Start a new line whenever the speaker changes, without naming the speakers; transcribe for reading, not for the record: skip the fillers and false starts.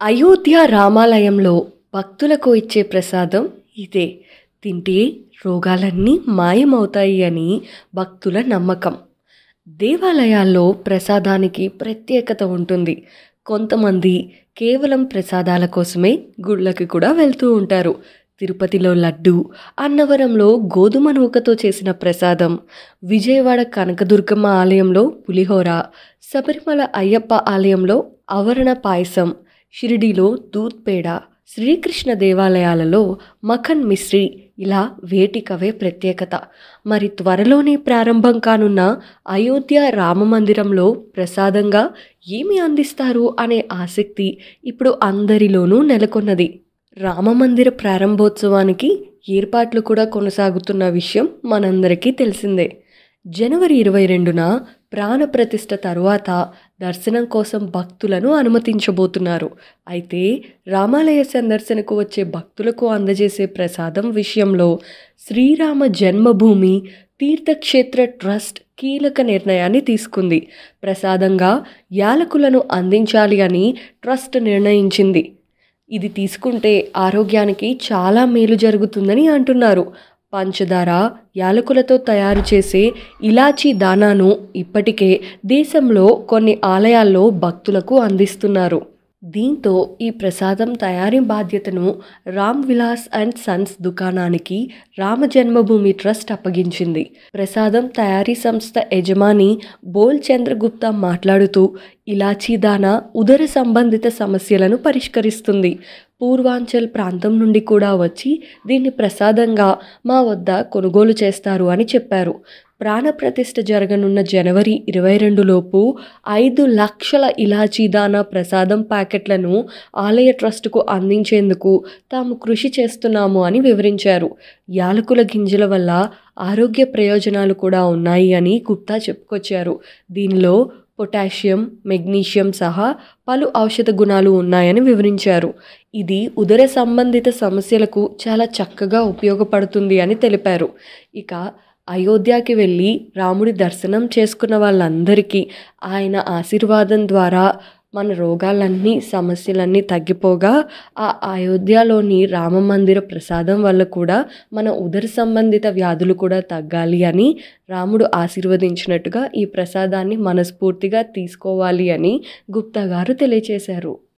అయోధ్య రామాలయంలో భక్తులకు ఇచ్చే ప్రసాదం ఇదే. తింటే రోగాలన్నీ మాయమవుతాయి అని భక్తుల నమ్మకం. దేవాలయాల్లో ప్రసాదానికి ప్రత్యేకత ఉంటుంది. కొంతమంది కేవలం ప్రసాదాల కోసమే గుళ్ళకి కూడా వెళ్తూ ఉంటారు. తిరుపతిలో లడ్డు, అన్నవరంలో గోధుమ నూకతో చేసిన ప్రసాదం, విజయవాడ కనకదుర్గమ్మ ఆలయంలో పులిహోర, శబరిమల అయ్యప్ప ఆలయంలో ఆవరణ పాయసం, షిరిడీలో దూద్ పేడ, శ్రీకృష్ణ దేవాలయాలలో మఖన్ మిశ్రీ ఇలా వేటికవే ప్రత్యేకత. మరి త్వరలోనే ప్రారంభం కానున్న అయోధ్య రామమందిరంలో ప్రసాదంగా ఏమి అందిస్తారు అనే ఆసక్తి ఇప్పుడు అందరిలోనూ నెలకొన్నది. రామమందిర ప్రారంభోత్సవానికి ఏర్పాట్లు కూడా కొనసాగుతున్న విషయం మనందరికీ తెలిసిందే. జనవరి 22న ప్రాణప్రతిష్ఠ తరువాత దర్శనం కోసం భక్తులను అనుమతించబోతున్నారు. అయితే రామాలయ సందర్శనకు వచ్చే భక్తులకు అందజేసే ప్రసాదం విషయంలో శ్రీరామ జన్మభూమి తీర్థక్షేత్ర ట్రస్ట్ కీలక నిర్ణయాన్ని తీసుకుంది. ప్రసాదంగా యాలకులను అందించాలి అని ట్రస్ట్ నిర్ణయించింది. ఇది తీసుకుంటే ఆరోగ్యానికి చాలా మేలు జరుగుతుందని అంటున్నారు. పంచదార, యాలకులతో తయారు చేసే ఇలాచీ దానాను ఇప్పటికే దేశంలో కొన్ని ఆలయాల్లో భక్తులకు అందిస్తున్నారు. దీంతో ఈ ప్రసాదం తయారీ బాధ్యతను రామ్ విలాస్ అండ్ సన్స్ దుకాణానికి రామ జన్మభూమి ట్రస్ట్ అప్పగించింది. ప్రసాదం తయారీ సంస్థ యజమాని బోల్ చంద్రగుప్తా మాట్లాడుతూ, ఇలాచీ దానా ఉదర సంబంధిత సమస్యలను పరిష్కరిస్తుంది. పూర్వాంచల్ ప్రాంతం నుండి కూడా వచ్చి దీన్ని ప్రసాదంగా మా వద్ద కొనుగోలు చేస్తారు అని చెప్పారు. ప్రాణప్రతిష్ఠ జరగనున్న జనవరి 22లోపు 5 లక్షల ఇలాచీ దానా ప్రసాదం ప్యాకెట్లను ఆలయ ట్రస్టుకు అందించేందుకు తాము కృషి చేస్తున్నాము అని వివరించారు. యాలకుల గింజల వల్ల ఆరోగ్య ప్రయోజనాలు కూడా ఉన్నాయి అని గుప్తా చెప్పుకొచ్చారు. దీనిలో పొటాషియం, మెగ్నీషియం సహా పలు ఔషధ గుణాలు ఉన్నాయని వివరించారు. ఇది ఉదర సంబంధిత సమస్యలకు చాలా చక్కగా ఉపయోగపడుతుంది అని తెలిపారు. ఇక అయోధ్యకి వెళ్ళి రాముడి దర్శనం చేసుకున్న వాళ్ళందరికీ ఆయన ఆశీర్వాదం ద్వారా మన రోగాలన్నీ, సమస్యలన్నీ తగ్గిపోగా ఆ అయోధ్యలోని రామమందిర ప్రసాదం వల్ల కూడా మన ఉదర సంబంధిత వ్యాధులు కూడా తగ్గాలి అని రాముడు ఆశీర్వదించినట్టుగా ఈ ప్రసాదాన్ని మనస్ఫూర్తిగా తీసుకోవాలి అని గుప్తా గారు తెలియచేశారు.